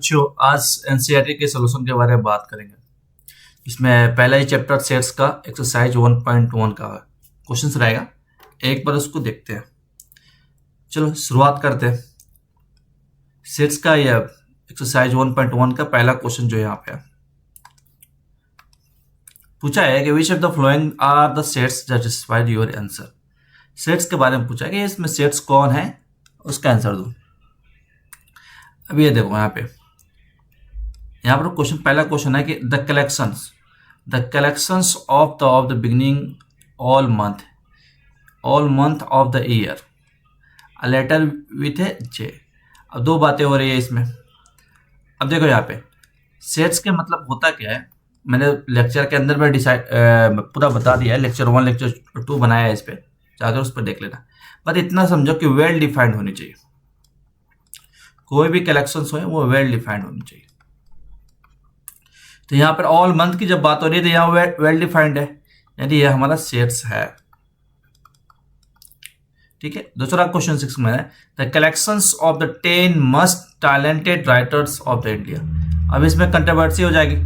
बच्चों, आज एनसीईआरटी के सॉल्यूशन के बारे में बात करेंगे। इसमें पहला ही चैप्टर सेट्स का एक्सरसाइज 1.1 का क्वेश्चन रहेगा। एक बार उसको देखते हैं। चलो शुरुआत करते हैं। सेट्स का यह एक्सरसाइज 1.1 का पहला क्वेश्चन जो यहाँ पे है, पूछा है कि which of the following are the sets that justified your answer. Sets के बारे में पूछा है कि इसमें सेट्स कौन है, उसका आंसर दो। अब ये देखो यहाँ पर क्वेश्चन, पहला क्वेश्चन है कि the collections of the beginning all month of the year a letter with a J. अब दो बातें हो रही है इसमें। अब देखो यहाँ पे सेट्स के मतलब होता क्या है, मैंने लेक्चर के अंदर में पूरा बता दिया है। लेक्चर 1 लेक्चर 2 बनाया है इस पे, जाकर उस पर देख लेना। बस इतना समझो कि वेल डिफाइंड होनी चाहिए। कोई भी कलेक्शंस हो वो वेल डिफाइंड होनी चाहिए। तो यहाँ पर ऑल मंथ की जब बात हो रही है तो यहाँ वेल डिफाइंड है, यानी ये हमारा सेट्स है। ठीक है। दूसरा क्वेश्चन 6 में है the collections of the 10 most talented writers of the India. अब इसमें कंट्रोवर्सी हो जाएगी।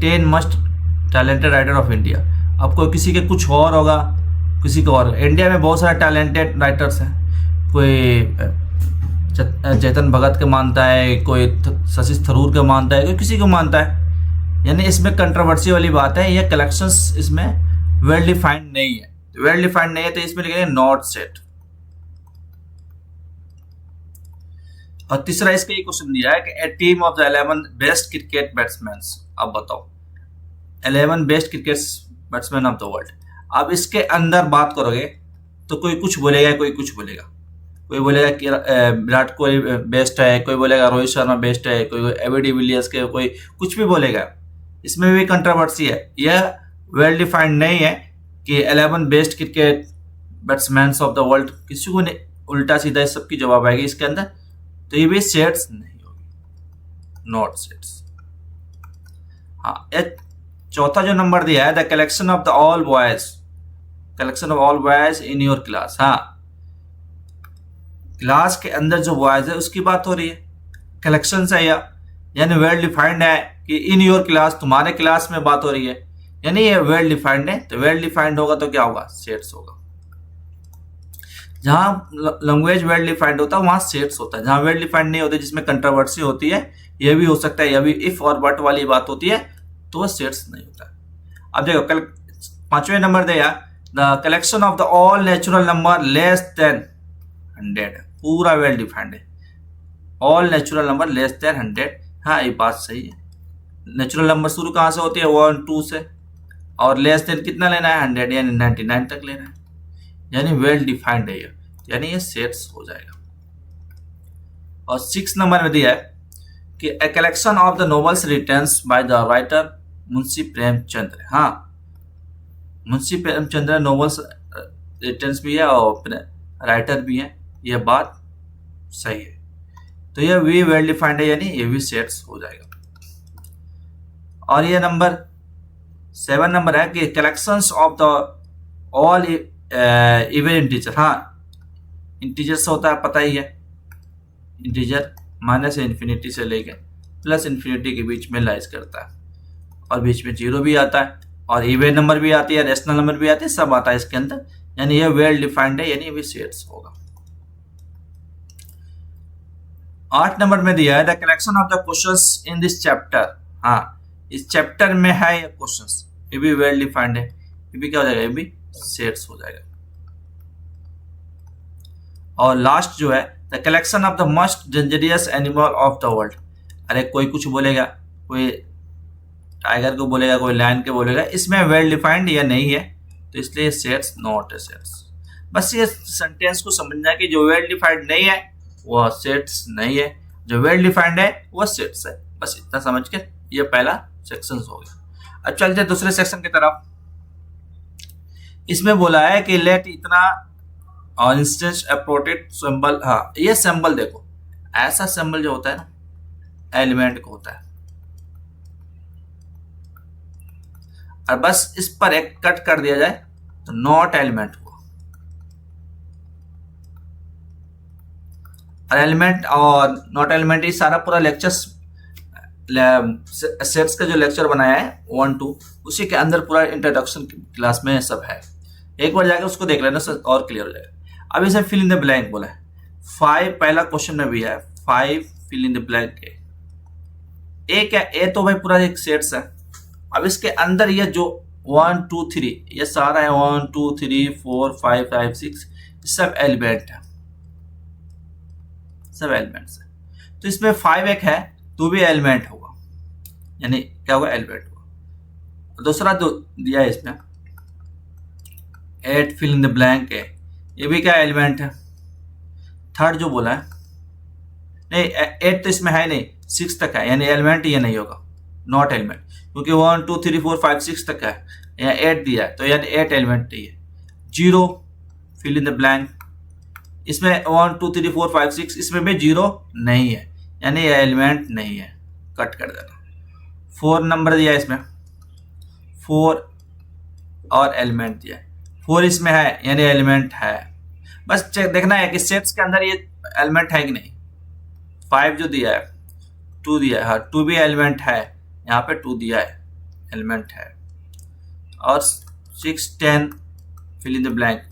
10 most talented writer of India. अब कोई किसी के कुछ और होगा, किसी को और। इंडिया में बहुत सारे टैलेंटेड राइटर्स हैं। कोई चेतन भगत को मानता है, कोई शशि थरूर को मानता है, कोई किसी को मानता है। यानी इसमें कंट्रोवर्सी वाली बात है। ये कलेक्शंस इसमें वेल डिफाइंड नहीं है। वेल डिफाइंड नहीं है तो इसमें लिखेंगे नॉट सेट। और तीसरा इसका ये क्वेश्चन दिया है कि a team of the 11 best cricket batsman. अब बताओ 11 best cricket batsman of the world. अब इसके अंदर बात करोगे तो कोई कुछ बोलेगा, कोई कुछ बोलेगा। कोई बोलेगा कि विराट कोहली बेस्ट है, कोई बोलेगा रोहित शर्मा बेस्ट है, कोई एबी डिविलियर्स के, कोई कुछ भी बोलेगा। इसमें भी कंट्रोवर्सी है। यह वेल डिफाइंड नहीं है कि 11 best cricket batsman of the world. किसी को उल्टा सीधा इस सबकी जवाब आएगी इसके अंदर, तो ये भी सेट्स नहीं होगी, नॉट सेट्स। हाँ, चौथा जो नंबर दिया है the collection of the all boys in your class. हाँ, क्लास के अंदर जो बॉयज है उसकी बात हो रही है। कलेक्शन है यानी वेल डिफाइंड है कि इन योर क्लास, तुम्हारे क्लास में बात हो रही है, यानी ये वेल डिफाइंड है। तो वेल डिफाइंड होगा तो क्या होगा, सेट्स होगा। जहां लैंग्वेज वेल डिफाइंड होता है वहां सेट्स होता है। जहां वेल डिफाइंड नहीं होते, जिसमें कंट्रोवर्सी होती है, यह भी हो सकता है, यह भी इफ और बट वाली बात होती है, तो वह सेट्स नहीं होता। अब देखो पांचवें नंबर दिया the collection of the all natural number less than 100। पूरा वेल डिफाइंड है। All natural number less than 100। हाँ, ये बात सही है। नेचुरल नंबर शुरू कहाँ से होती है, 1 2 से, और लेस देन कितना लेना है, 100 यानी 99 तक लेना है। यानी वेल डिफाइंड है ये, यानी ये सेट्स हो जाएगा। और 6 नंबर में दिया है कि a collection of the novels writtens by the writer Munshi Premchandra. हाँ, मुंशी प्रेमचंद्र नॉवेल्स रिटन्स भी है और राइटर भी है, यह बात सही है। तो यह भी वेल डिफाइंड है, यानी ये भी सेट्स हो जाएगा। और ये नंबर 7 नंबर है कि collections of the all even integer. हाँ, इंटीजर्स होता है पता ही है। इंटीजर माइनस इन्फिनिटी से लेके प्लस इन्फिनिटी के बीच में लाइज करता है, और बीच में 0 भी आता है, और इवन नंबर भी आती है, रेशनल नंबर भी आती है, सब आता है इसके अंदर। यानी यह वेल डिफाइंड है, यानी ये भी सेट्स होगा। 8 नंबर में दिया है the collection of the questions in this chapter. हाँ, इस चैप्टर में है ये क्वेश्चंस, ये भी वेल डिफाइंड है, ये भी क्या हो जाएगा, ये भी सेट्स हो जाएगा। और लास्ट जो है the collection of the most dangerous animal of the world. अरे कोई कुछ बोलेगा, कोई टाइगर को बोलेगा, कोई लायन को बोलेगा। इसमें वेल डिफाइंड या नहीं है, तो इसलिए सेट्स नॉट है सेट्स। बस ये सेंटेंस को समझना है कि जो वेल डिफाइंड नहीं है वह सेट्स नहीं है, जो वेल डिफाइंड है वह सेट्स है। बस इतना समझ के ये पहला सेक्शन हो गया। अब चलते हैं दूसरे सेक्शन की तरफ। इसमें बोला है कि लेट इतना और इंस्टेंस अप्रोटेड सिंबल। हाँ, ये सिंबल देखो, ऐसा सिंबल जो होता है ना, एलिमेंट को होता है, और बस इस पर एक कट कर दिया जाए तो नॉट एलिमेंट हुआ। और एलिमेंट और नॉट एलिमेंट, ये सारा पूरा लेक्चर सेट्स का जो लेक्चर बनाया है 1-2, उसी के अंदर पूरा इंट्रोडक्शन क्लास में सब है। एक बार जाकर उसको देख लेना और क्लियर हो जाएगा। अब इसे फिल इन द ब्लैंक बोला है 5, पहला क्वेश्चन में भी है 5 फिल इन द ब्लैंक। ए क्या, ए तो भाई पूरा एक सेट्स है। अब इसके अंदर ये जो 1 2 3 ये सारा है 1 2 3 4 5 5 6 सब एलिमेंट है, सब एलिमेंट्स है। तो इसमें 5 एक है तो भी एलिमेंट होगा, यानी क्या होगा, एलिमेंट होगा। दूसरा जो दिया है इसमें 8 फिल इन द ब्लैंक है, ये भी क्या एलिमेंट है। थर्ड जो बोला है नहीं 8 तो इसमें है नहीं, 6 तक है, यानी एलिमेंट ये नहीं होगा, नॉट एलिमेंट, क्योंकि 1 2 3 4 5 6 तक है, यहाँ 8 दिया है तो यानी 8 एलिमेंट नहीं है। 0 फिल इन द ब्लैंक, इसमें 1 2 3 4 5 6 इसमें भी 0 नहीं है, यानी ये एलिमेंट नहीं है, कट कर देना। 4 नंबर दिया है इसमें, 4 और एलिमेंट दिया है, 4 इसमें है यानी एलिमेंट है। बस चेक देखना है कि सेट्स के अंदर ये एलिमेंट है कि नहीं। 5 जो दिया है 2 दिया है, हाँ 2 भी एलिमेंट है, यहाँ पे 2 दिया है, एलिमेंट है। और 6 10 फिल इन द ब्लैंक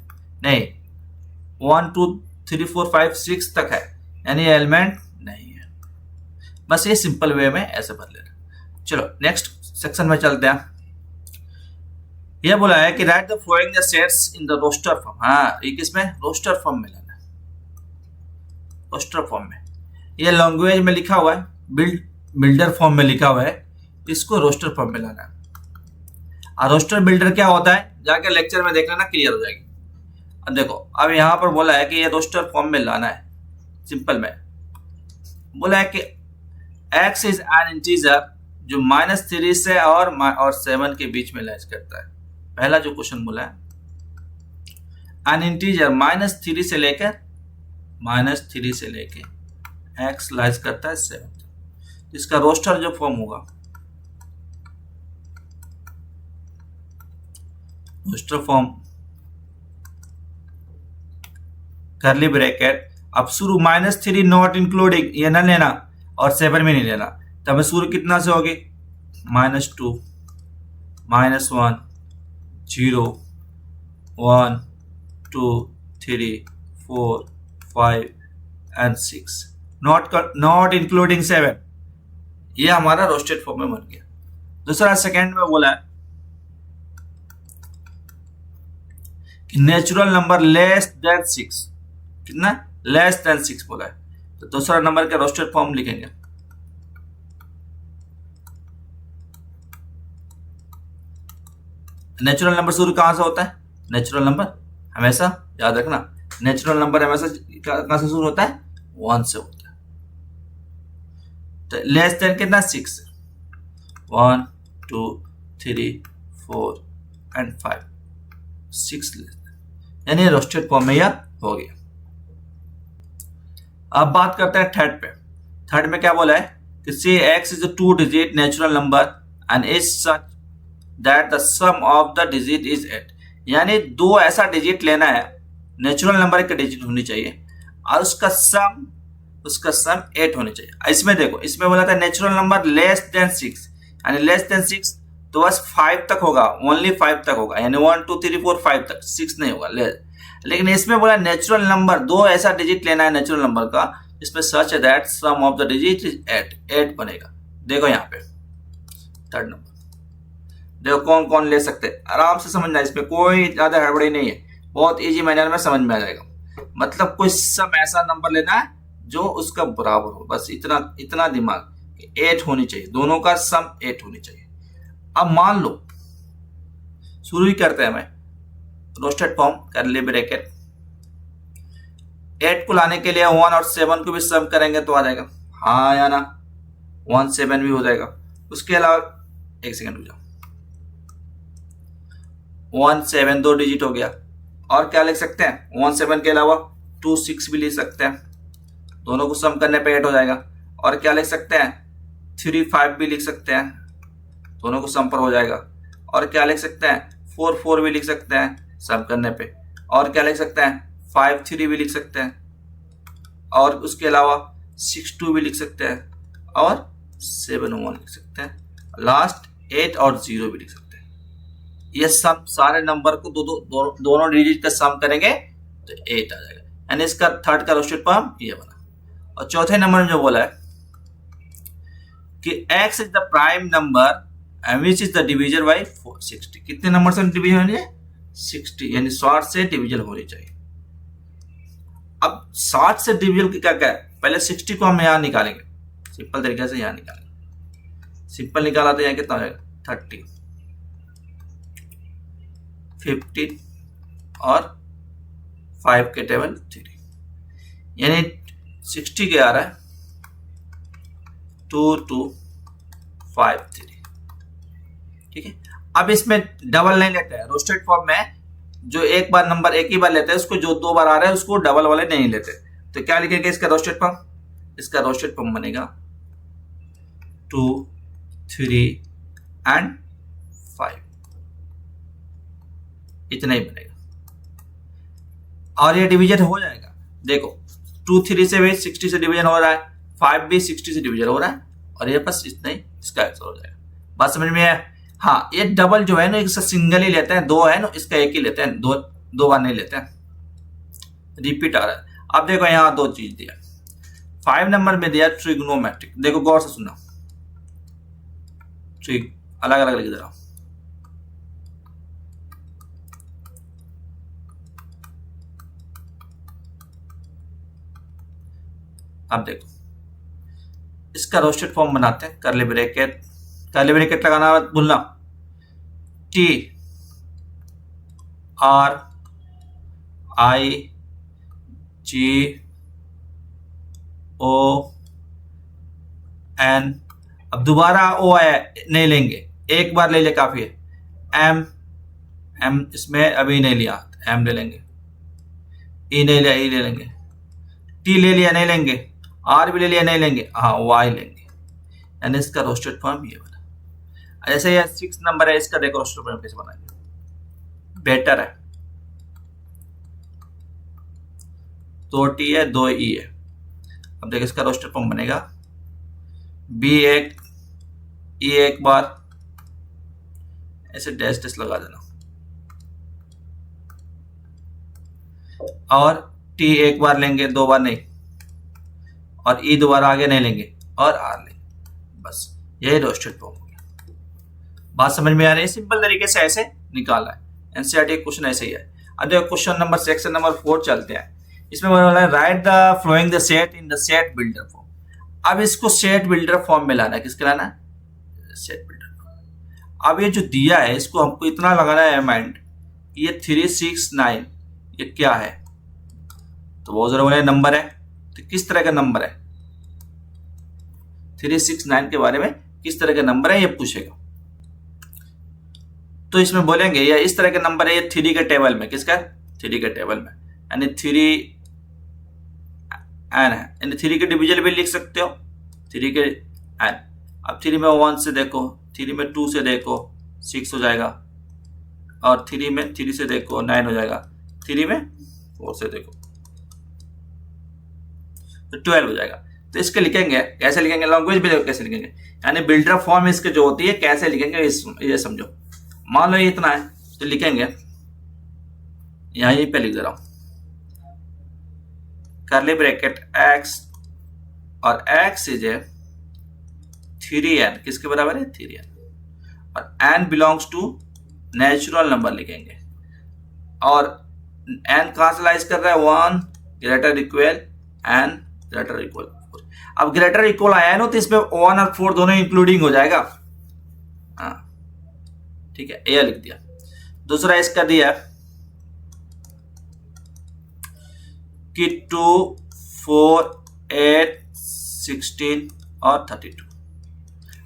नहीं, 1 2 3 4 5 6 तक है, यानी एलिमेंट नहीं है। बस ये सिंपल वे में ऐसे भर लेना। चलो नेक्स्ट सेक्शन में चलते हैं। ये बोला है कि write the following the sets in the roster form. हाँ ये किसमें, रोस्टर फॉर्म में लेना है, रोस्टर फॉर्म में। ये लैंग्वेज में लिखा हुआ है, बिल्डर फॉर्म में लिखा हुआ है, इसको रोस्टर फॉर्म में लाना है। और रोस्टर बिल्डर क्या होता है जाके लेक्चर में देख लेना, क्लियर हो जाएगी। अब देखो, अब यहाँ पर बोला है कि ये रोस्टर फॉर्म में लाना है। सिंपल में बोला है कि x इज एन इंटीजर जो -3 से और 7 के बीच में लाइज करता है। पहला जो क्वेश्चन बोला है, एन इंटीजर -3 से लेके x लाइज करता है 7। इसका रोस्टर जो फॉर्म होगा, रोस्टर फॉर्म करली ब्रैकेट, अब शुरू -3 नॉट इंक्लूडिंग ये ना लेना और 7 में नहीं लेना, तब शुरू कितना से होगी, -2 -1 0 1 2 3 4 5 एंड 6 नॉट इंक्लूडिंग 7। ये हमारा रोस्टेड फॉर्म में बन गया। दूसरा सेकंड में बोला है कि नेचुरल नंबर लेस देन 6, कितना, लेस देन 6 बोला है, तो दूसरा नंबर का रोस्टेड फॉर्म लिखेंगे। नेचुरल नंबर शुरू कहां से होता है, नेचुरल नंबर हमेशा याद रखना, नेचुरल नंबर हमेशा कहां से शुरू होता है, 1 से होता है। तो लेस देन कितना, 6, 1 2 3 4 एंड 5 6 लेस देन, यानी रोस्टेड फॉर्म में यह हो गया। अब बात करते हैं थर्ड पे। थर्ड में क्या बोला है कि C x is a 2 digit natural number and is such that the sum of the digit is 8, यानी 2 ऐसा डिजिट लेना है, नेचुरल नंबर का डिजिट होनी चाहिए और उसका सम 8 होनी चाहिए। इसमें देखो, इसमें बोला था नेचुरल नंबर लेस देन 6, यानी लेस देन 6 तो बस 5 तक होगा, ओनली 5 तक होगा, यानी 1 2 3 4 5 तक, 6 नहीं होगा। लेकिन इसमें बोला नेचुरल नंबर 2 ऐसा डिजिट लेना है नेचुरल नंबर का जिसमें such that sum of the digit is 8 बनेगा। देखो यहाँ पे थर्ड नंबर, देखो कौन कौन ले सकते हैं, आराम से समझना, इसमें कोई ज्यादा हड़बड़ी नहीं है, बहुत इजी मैनर में समझ में आ जाएगा। मतलब कोई सम ऐसा नंबर लेना है जो उसका बराबर हो, बस इतना दिमाग, 8 होनी चाहिए, दोनों का सम 8 होनी चाहिए। अब मान लो शुरू ही करते हैं, मैं रोस्टेड फॉर्म करली ब्रैकेट, 8 को लाने के लिए 1 और 7 को भी सम करेंगे तो आ जाएगा, हाँ या ना, 1 7 भी हो जाएगा। उसके अलावा एक सेकंड रुक जाओ, 1 7 2 डिजिट हो गया, और क्या लिख सकते हैं, 1 7 के अलावा 2 6 भी लिख सकते हैं, दोनों को सम करने पे 8 हो जाएगा। और क्या लिख सकते हैं, 3 5 भी लिख सकते हैं, दोनों को सम पर हो जाएगा। और क्या लिख सकते हैं, 4 4 भी लिख सकते हैं सम करने पे। और क्या लिख सकते हैं, 5 3 भी लिख सकते हैं, और उसके अलावा 6 2 भी लिख सकते हैं, और 71 लिख सकते हैं, लास्ट 8 और 0 भी लिख सकते हैं। ये सब सारे नंबर को दोनों डिजिट का सम करेंगे तो 8 आ जाएगा, यानी इसका थर्ड का रोस्टेड फॉर्म ये बना। और चौथे नंबर में जो बोला है कि x is the prime number and which is the division by 60। कितने नंबर से डिवीजन होनी है? 60, यानी 60 से डिवीजन होनी चाहिए। अब 60 से डिवीजन की क्या क्या है, पहले 60 को हम यहाँ निकालेंगे, सिंपल तरीके से यहाँ निकालेंगे। सिंपल निकाला तो यहाँ कितना हो जाएगा? 30, 15 और 5 के टेबल 3, यानी 60 के आ रहा है 2 2 5 3। ठीक है, अब इसमें डबल नहीं लेते हैं, रोस्टेड फॉर्म में जो एक बार नंबर एक ही बार लेते हैं उसको, जो 2 बार आ रहा है उसको डबल वाले नहीं लेते। तो क्या लिखेंगे इसका रोस्टेड फॉर्म? इसका रोस्टेड फॉर्म बनेगा 2 3 एंड 5, इतना ही बनेगा और ये डिवीजन हो जाएगा। देखो 2 3 से भी 60 से डिवीजन हो रहा है, 5 भी 60 से डिवीजन हो रहा है, और ये बस इतना ही इसका आंसर हो जाएगा। बात समझ में है? हाँ, ये डबल जो है ना इसका सिंगल ही लेते हैं, 2 है ना इसका एक ही लेते हैं, दो बार नहीं लेते हैं, रिपीट आ रहा है। अब देखो यहाँ 2 चीज दिया, 5 नंबर में दिया ट्रिग्नोमेट्रिक। देखो गौर से सुनना, अलग अलग लिख दे रहा हूं। अब देखो इसका रोस्टेड फॉर्म बनाते हैं, कर्ली ब्रैकेट लगाना भूलना, T R I G O N। अब दोबारा O आया नहीं लेंगे, एक बार ले ले काफी है। M इसमें अभी नहीं लिया, M ले लेंगे। E नहीं लिया, E ले लेंगे। T ले लिया, नहीं लेंगे। R भी ले लिया, नहीं लेंगे। हाँ, Y लेंगे, यानी इसका रोस्टेड फॉर्म ये बना। ऐसे ये 6 नंबर है, इसका देखो रोस्टेड फॉर्म कैसे बनाएंगे, बेटर है। 2 T है, 2 E है। अब देखो इसका रोस्टेड फॉर्म बनेगा B एक E एक बार, ऐसे डैश डैश लगा देना, और T एक बार लेंगे, 2 बार नहीं, और E दोबारा आगे नहीं लेंगे, और R लेंगे। बस यही रोस्टेड फॉर्म हो गया। बात समझ में आ रही है? सिंपल तरीके से ऐसे निकाला है, एनसीईआरटी क्वेश्चन ऐसे ही है। अब देखो क्वेश्चन नंबर सेक्शन नंबर 4 चलते हैं। इसमें बोला है right the following the set in the set builder form. अब इसको सेट बिल्डर फॉर्म में लाना है, किसके लाना है? Set builder form. अब ये जो दिया है इसको हमको इतना लगाना है माइंड, ये 3 6 9 ये क्या है? तो बहुत जरूर बोले नंबर है, तो किस तरह का नंबर है? 3 6 9 के बारे में किस तरह का नंबर है ये पूछेगा। तो इसमें बोलेंगे या इस तरह के नंबर है, ये 3 के टेबल में, किसका? 3 के टेबल में, यानी 3 एन है, यानी 3 के डिविजन भी लिख सकते हो, 3 के एन। अब 3 में 1 से देखो, 3 में 2 से देखो 6 हो जाएगा, और 3 में 3 से देखो 9 हो जाएगा, 3 में 4 से देखो तो 12 हो जाएगा। तो इसके लिखेंगे कैसे लिखेंगे, लैंग्वेज भी कैसे लिखेंगे, यानी बिल्डर फॉर्म इसके जो होती है कैसे लिखेंगे ये समझो। मान लो ये इतना है तो लिखेंगे, यहीं पे लिख दे रहा हूं, कर्ली ब्रैकेट x, और x इज ए 3n, किसके बराबर है? 3n, और n belongs to natural number लिखेंगे, और n कहां से लाइज कर रहा है? 1 greater equal n greater equal 4। अब ग्रेटर इक्वल आया है ना, तो इसमें 1 और 4 दोनों इंक्लूडिंग हो जाएगा। हाँ ठीक है, ये लिख दिया। दूसरा इसका दिया कि 2 4 8 16 और 32।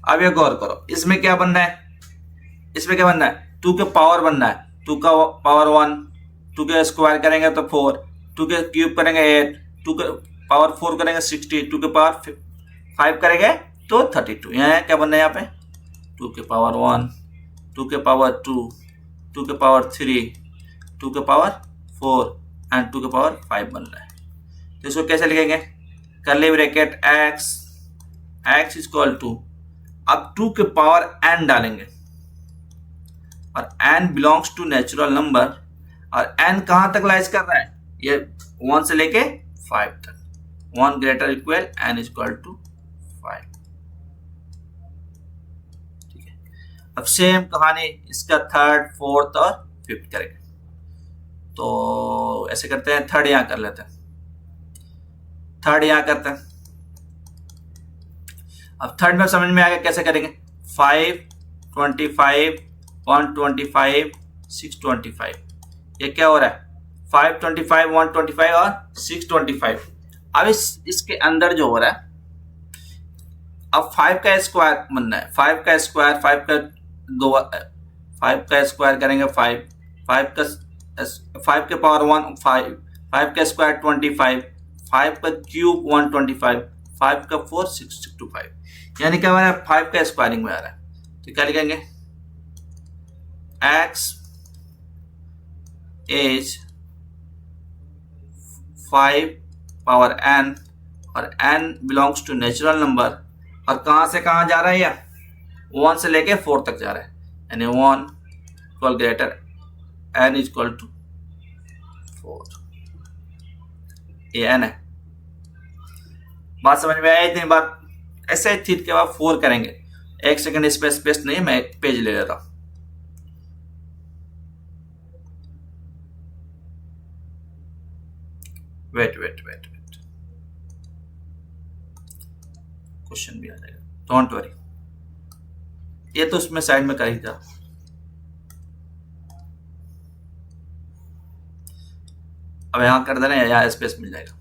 अब ये गौर करो, इसमें क्या बनना है? इसमें क्या बनना है? 2 के पावर बनना है, 2 का पावर 1, 2 के स्क्वायर करेंगे तो 4, 2 के क्यूब करेंगे 8, 2 के पावर 4 करेंगे 60, 2 के पावर 5 करेंगे तो 32। यहाँ क्या बनना है? यहाँ पे 2 के पावर 1, 2 के पावर 2, 2 के पावर 3, 2 के पावर 4 एंड 2 के पावर 5 बन रहा है। तो इसको कैसे लिखेंगे? Curly bracket x is equal to अब 2 के पावर n डालेंगे और n belongs to natural number, और n कहां तक लाइज कर रहा है, ये 1 से लेके 5 तक, 1 greater equal n equal to 5। ठीक है, अब सेम कहानी इसका थर्ड, फोर्थ और फिफ्थ करेंगे। तो ऐसे करते हैं, थर्ड यहां कर लेते हैं, थर्ड यहां करते हैं। अब थर्ड में समझ में आ गया कैसे करेंगे, 5, 25, 125, 625, ये क्या हो रहा है, 525, 125 और 625। अब इसके अंदर जो हो रहा है, अब 5 का स्क्वायर बनना है, 5 का स्क्वायर, 5 का दो, 5 का स्क्वायर करेंगे 5, 5 के पावर 1 5, 5 का स्क्वायर 25, 5 का क्यूब 125, 5 का 4 625, यानी क्या हो रहा है, 5 का स्क्वायरिंग में आ रहा है। तो क्या लिखेंगे, x is 5 पावर n, और n belongs to natural number, और कहां से कहां जा रहा है, या 1 से लेके 4 तक जा रहा है, यानी 1 equal greater n equal to 4, ये n है। बात समझ में आई? इतनी बात ऐसे ही थीट के बाद 4 करेंगे। एक सेकंड स्पेस नहीं, मैं एक पेज ले लेता हूं। वेट, क्वेश्चन भी आ जाएगा, डोंट वरी, ये तो उसमें साइड में कर ही था। अब यहां कर देना, यहां स्पेस मिल जाएगा।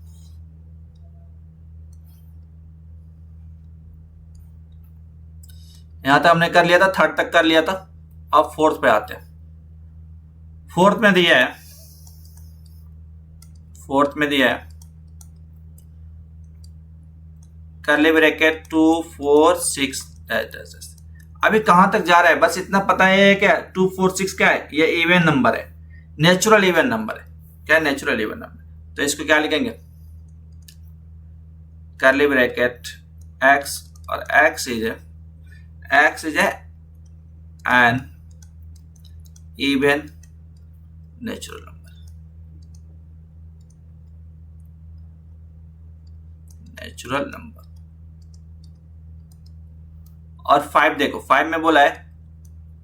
यहां तक हमने कर लिया था, थर्ड तक कर लिया था। अब फोर्थ पे आते हैं। फोर्थ में दिया है, कर्ली ब्रैकेट 2 4 6 अभी कहां तक जा रहा है, बस इतना पता है क्या, 2 4 6 क्या है, ये इवन नंबर है, नेचुरल इवन नंबर है। क्या, नेचुरल इवन नंबर। तो इसको क्या लिखेंगे, कर्ली ब्रैकेट x, और x is N even natural number, और 5 देखो, 5 में बोला है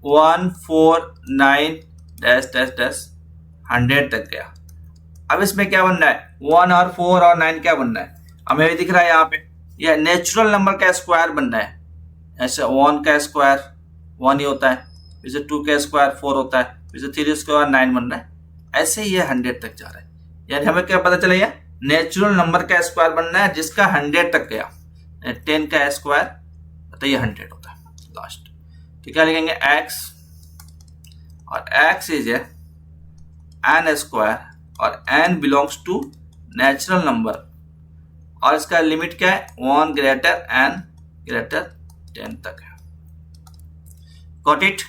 1 4 9 डैश डैश डैश 100 तक गया। अब इसमें क्या बनना है, 1 और 4 और 9 क्या बनना है, हमें भी दिख रहा है यहाँ पे, यह नेचुरल नंबर का स्क्वायर बनना है। ऐसे 1 का स्क्वायर 1 ही होता है, फिर से 2 का स्क्वायर 4 होता है, फिर से 3 स्क्वायर 9 बन रहा है। ऐसे ही ये 100 तक जा रहा है, यानी हमें क्या पता चला, नेचुरल नंबर का स्क्वायर बनना है जिसका 100 तक गया। 10 का स्क्वायर तो ये 100 होता है लास्ट। तो क्या लिखेंगे, x, और x इज एन स्क्वायर, और n belongs to natural number, और इसका लिमिट क्या है, 1 ग्रेटर n ग्रेटर 10 तक है। Got it?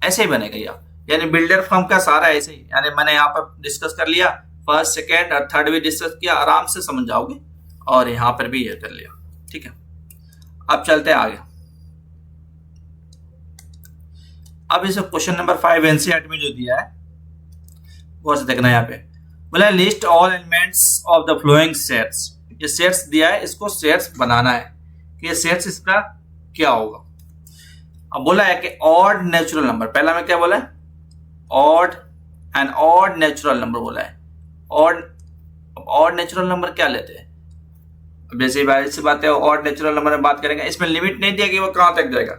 ऐसे ही बनेगा ये, यानी बिल्डर फॉर्म का सारा ऐसे ही, यानी मैंने यहाँ पर डिस्कस कर लिया, फर्स्ट सेकेंड और थर्ड भी डिस्कस किया, आराम से समझ जाओगे, और यहाँ पर भी ये कर लिया। ठीक है, अब चलते हैं आगे। अब इस क्वेश्चन नंबर 5 एनसीईआरटी में जो दिया है वो से देखना, यहाँ पे बोला list all elements of the flowing sets. ये सेट्स दिया है, इसको सेट्स बनाना है कि ये सेट्स इसका क्या होगा। अब बोला है कि ऑड नेचुरल नंबर, पहला में क्या बोला है, odd and odd natural number बोला है। ऑड नेचुरल नंबर क्या लेते हैं, अब जैसे से बात है, ऑड नेचुरल नंबर में बात करेंगे, इसमें लिमिट नहीं दिया कि वो कहां तक जाएगा,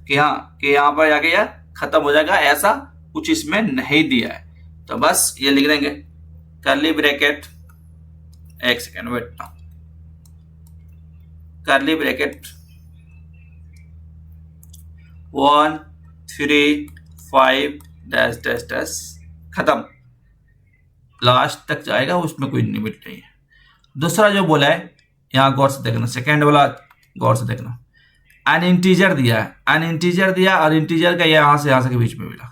कि हाँ कि यहाँ पर जाके यह खत्म हो जाएगा, ऐसा कुछ इसमें नहीं दिया है। तो बस ये लिख देंगे कर्ली ब्रैकेट, एक सेकेंड वेट ना, curly bracket 1 3 5 dash dash dash खत्म, लास्ट तक जाएगा, उसमें कोई लिमिट नहीं है। दूसरा जो बोला है, यहां गौर से देखना, सेकेंड वाला गौर से देखना, एन इंटीजर दिया है, एन इंटीजर दिया, और इंटीजर का यहां से के बीच में मिला,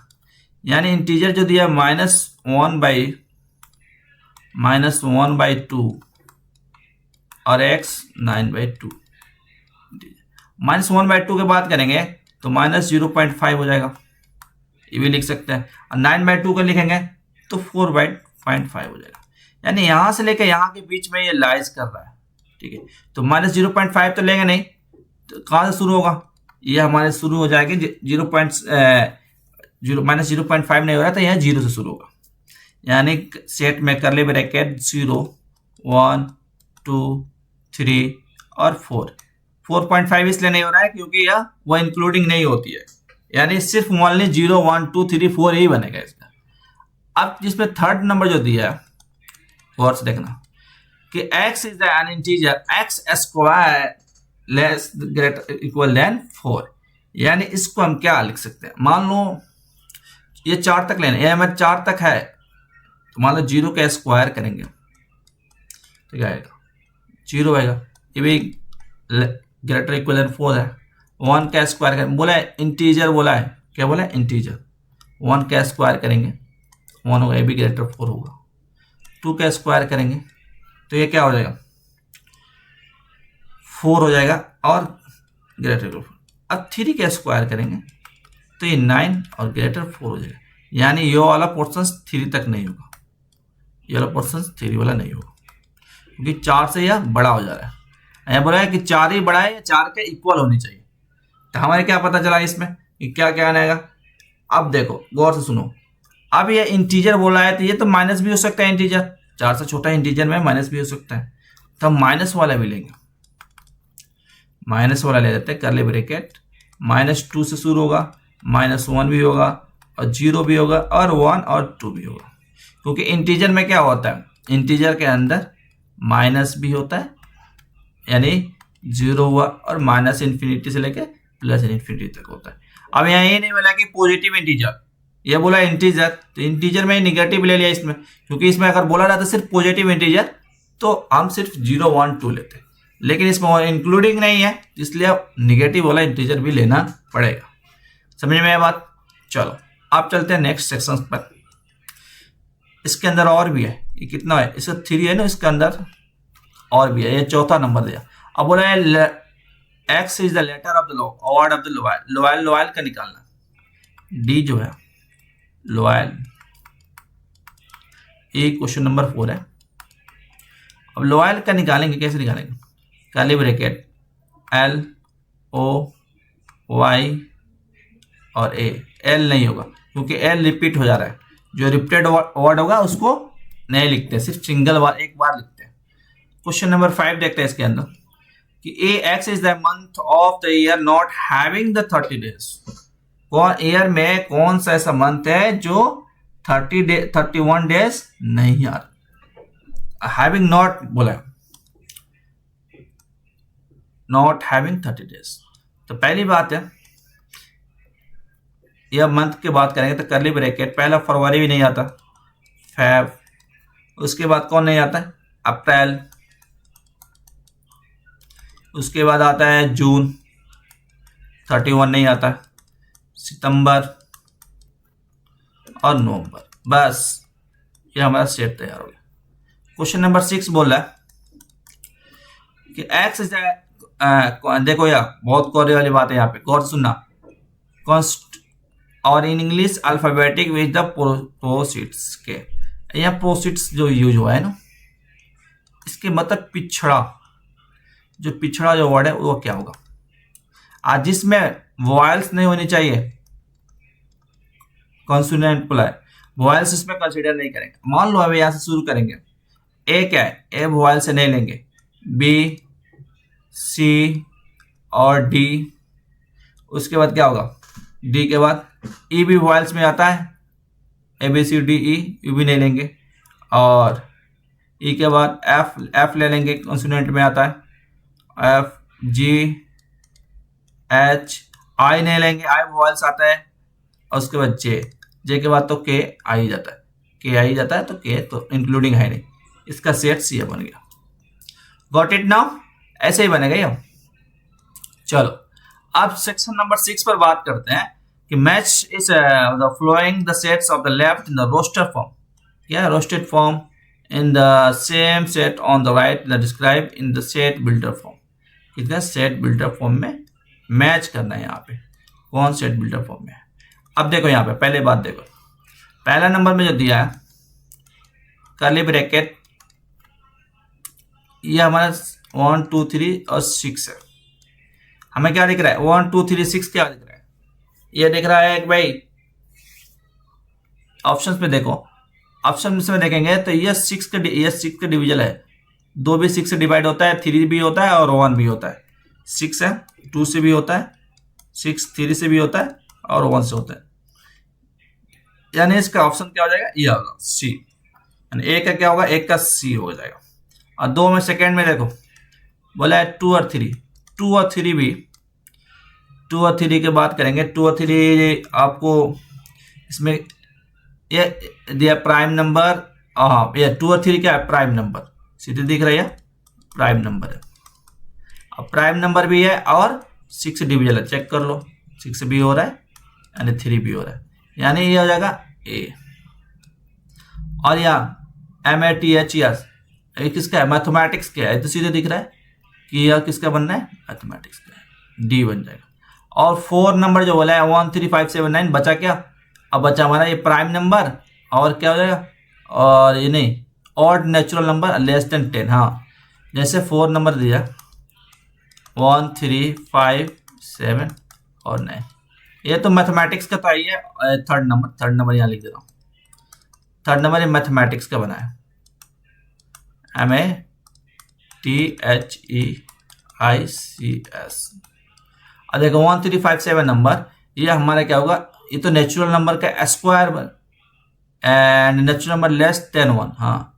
यानी इंटीजर जो दिया -1/2 और x 9/2, -1/2 की बात करेंगे तो -0.5 हो जाएगा, ये भी लिख सकते हैं। और 9/2 का लिखेंगे तो 4/5 हो जाएगा। यानी यहां से लेकर यहां के बीच में ये लाइज कर रहा है, ठीक है। तो -0.5 तो लेंगे नहीं, तो कहां से शुरू होगा, ये हमारे शुरू हो जाएगी -0.5 नहीं हो रहा था, यह 0 से शुरू होगा। यानी सेट में करली ब्रैकेट 0 1 2 3 और 4.5 इसलिए नहीं हो रहा है क्योंकि यह वो इंक्लूडिंग नहीं होती है, यानी सिर्फ ओनली 0 1 2 3 4 ही बनेगा इसका। अब जिसमें थर्ड नंबर जो दिया है गौर से देखना कि x is an integer x square less greater equal than 4, यानी इसको हम क्या लिख सकते हैं, मान लो ये 4 तक लेना, ये हमें 4 तक है, तो मान लो 0 का स्क्वायर करेंगे तो क्या आएगा 0 आएगा, ये भी ग्रेटर इक्वल देन 4 है। 1 का स्क्वायर करेंगे, बोला है इंटीजर, बोला है क्या, बोला है इंटीजर, 1 का स्क्वायर करेंगे 1 होगा, ये भी ग्रेटर 4 होगा। 2 का स्क्वायर करेंगे तो ये क्या हो जाएगा 4 हो जाएगा और ग्रेटर 4। अब 3 का स्क्वायर करेंगे तो ये 9 और ग्रेटर 4 हो जाएगा, यानी ये वाला पोर्शन 3 तक नहीं होगा, ये वाला पोर्शन 3 वाला नहीं होगा क्योंकि 4 से यह बड़ा हो जा रहा है। यह बोला है कि 4 ही बड़ा है या 4 के इक्वल होनी चाहिए, तो हमारे क्या पता चला इसमें कि क्या क्या आएगा। अब देखो गौर से सुनो, अब ये इंटीजर बोला है तो ये तो माइनस भी हो सकता है, इंटीजर 4 से छोटा इंटीजर में माइनस भी हो सकता है, तो हम माइनस वाला भी लेंगे, माइनस वाला ले लेते हैं करली ब्रैकेट, -2 से शुरू होगा, -1 भी होगा और 0 भी होगा और 1 और 2 भी होगा, क्योंकि इंटीजर में क्या होता है, इंटीजर के अंदर माइनस भी होता है, यानी 0 हुआ और -∞ से लेके +∞ तक होता है। अब यहाँ ये नहीं बोला कि पॉजिटिव इंटीजर, ये बोला इंटीजर, तो इंटीजर में निगेटिव ले लिया इसमें, क्योंकि इसमें अगर बोला जाता सिर्फ पॉजिटिव इंटीजर तो हम सिर्फ 0 1 2 लेते, लेकिन इसमें इंक्लूडिंग नहीं है, इसलिए अब निगेटिव वाला इंटीजर भी लेना पड़ेगा। समझ में आया बात। चलो आप चलते हैं नेक्स्ट सेक्शन पर। इसके अंदर और भी है, ये कितना है, इसका 3 है ना, इसके अंदर और भी है, ये चौथा नंबर दिया। अब बोला है x is the letter of the word of the loyal, loyal loyal का निकालना, d जो है लोयल, ये क्वेश्चन नंबर 4 है। अब लोयल का निकालेंगे, कैसे निकालेंगे, curly bracket L O Y और A, L नहीं होगा क्योंकि L रिपीट हो जा रहा है, जो रिपीटेड वर्ड होगा उसको नहीं लिखते, सिर्फ सिंगल बार एक बार लिखते हैं। क्वेश्चन नंबर 5 देखते हैं इसके अंदर कि x is the month of the year not having the 30 days, कौन ईयर में कौन सा ऐसा मंथ है जो 31 डेज नहीं आ रहा, हैविंग नॉट बोला है, नॉट हैविंग 30 डेज। तो पहली बात है, यह मंथ की बात करेंगे तो कर्ली ब्रैकेट, पहला फरवरी भी नहीं आता, फेब, उसके बाद कौन नहीं आता है, अप्रैल, उसके बाद आता है जून, 31 नहीं आता, सितंबर और नवंबर, बस ये हमारा सेट तैयार हो गया। क्वेश्चन नंबर 6 बोल रहा है कि x इज देखो यार बहुत गौर वाली बात है यहाँ पे, गौर सुनना, कॉन्स्ट और in English alphabetic with the proceeds के, यहाँ प्रोसीड्स जो यूज हुआ है ना, इसके मतलब पिछड़ा, जो पिछड़ा जो वर्ड है वो क्या होगा, आज जिसमें वॉयल्स नहीं होनी चाहिए, कॉन्सोनेंट बोला है, वॉयल्स इसमें कंसीडर नहीं करेंगे। मान लो अभी यहां से शुरू करेंगे, ए क्या है, ए वॉयल से नहीं लेंगे, बी सी और डी, उसके बाद क्या होगा, डी के बाद ई भी वॉयल्स में आता है, A B C D E, U भी नहीं लेंगे, और ई के बाद एफ, एफ ले लेंगे, कॉन्सोनेंट में आता है, एफ जी एच, आई नहीं लेंगे, आई वॉयल्स आता है, और उसके बाद जे, जे के बाद तो के आ ही जाता है, के आ ही जाता है, तो के तो इंक्लूडिंग है नहीं, इसका सेट सी बन गया। गॉट इट नाउ, ऐसे ही बनेगा ये। चलो अब सेक्शन नंबर 6 पर बात करते हैं कि match is the following the sets of the left in the roster form, क्या roster form in the same set on the right the describe in the set builder form, कितना set builder form में match करना है यहाँ पे कौन set builder form में है। अब देखो यहाँ पे पहले बात देखो, पहला नंबर में जो दिया है कर्ली ब्रैकेट, ये हमारा 1 2 3 और 6 है। हमें क्या दिख रहा है 1 2 3 6 क्या दिख रहा है, ये दिख रहा है कि भाई ऑप्शंस में देखो, ऑप्शन में देखेंगे तो ये 6 का डिवीजन है, 2 भी 6 से डिवाइड होता है, 3 भी होता है और 1 भी होता है। 6 है 2 से भी होता है, 6 3 से भी होता है और 1 से होता है, यानी इसका ऑप्शन क्या हो जाएगा, ये होगा सी, यानी ए का क्या होगा, एक का सी हो जाएगा। और 2 में सेकेंड में देखो बोला है 2 और 3, 2 और 3 भी, 2 और 3 की बात करेंगे, 2 और 3 आपको इसमें ये दिया प्राइम नंबर, हाँ ये 2 और 3 क्या है, प्राइम नंबर, सीधे दिख रही है प्राइम नंबर है। अब प्राइम नंबर भी है और 6 डिविजन है, चेक कर लो 6 भी हो रहा है यानी 3 भी हो रहा है, यानी ये हो जाएगा ए। और यहाँ MATHES ये किसका है, मैथमेटिक्स का है, तो सीधे दिख रहा है कि यह किसका बनना है, मैथमेटिक्स का है, डी बन जाएगा। और 4 नंबर जो बोला है 1 3 5 7 9, बचा क्या, अब बचा हमारा ये प्राइम नंबर और क्या हो जाएगा, और ये नहीं odd natural number less than 10। हाँ जैसे 4 नंबर दिया 1 3 5 7 और 9, ये तो मैथमेटिक्स का तो आई है। थर्ड नंबर यहाँ लिख दे रहा हूँ, थर्ड नंबर ये मैथमेटिक्स का बना है, MATHEICS। और देखो 1 3 5 7 नंबर ये हमारा क्या होगा, ये तो नेचुरल नंबर का square and natural number less than 1। हाँ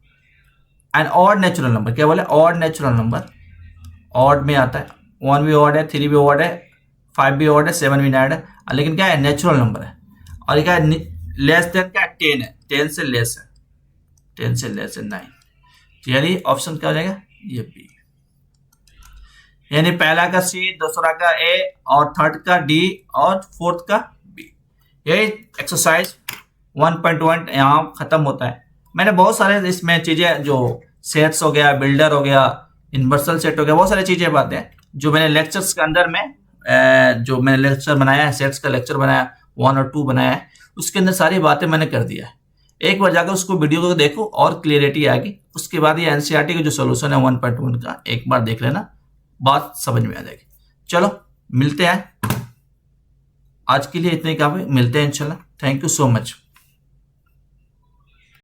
एंड ऑड नेचुरल नंबर, क्या बोले ऑड नेचुरल नंबर, ऑड में आता है, 1 भी ऑड है, 3 भी ऑड है, 5 भी ऑड है, 7 भी ऑड है, लेकिन क्या है नेचुरल नंबर है। और क्या है लेस देन क्या 10 है, 10 से लेस है, 10 से लेस है 9, तो यानी ऑप्शन क्या हो जाएगा, ये बी, यानी पहला का सी, दूसरा का ए और थर्ड का डी और फोर्थ का बी। यही एक्सरसाइज 1.1 यहाँ खत्म होता है। मैंने बहुत सारे इसमें चीजें जो सेट्स हो गया, बिल्डर हो गया, यूनिवर्सल सेट हो गया, बहुत सारी चीजें बातें जो मैंने लेक्चर्स के अंदर में जो मैंने लेक्चर बनाया है, सेट्स का लेक्चर बनाया 1 और 2 बनाया है, उसके अंदर सारी बातें मैंने कर दिया है। एक बार जाकर उसको वीडियो को देखो और क्लियरिटी आएगी। उसके बाद ये एनसीईआरटी का जो सोल्यूशन है 1.1 का एक बार देख लेना, बात समझ में आ जाएगी। चलो मिलते हैं, आज के लिए इतने काफी, मिलते हैं इंशाल्लाह। Thank you so much.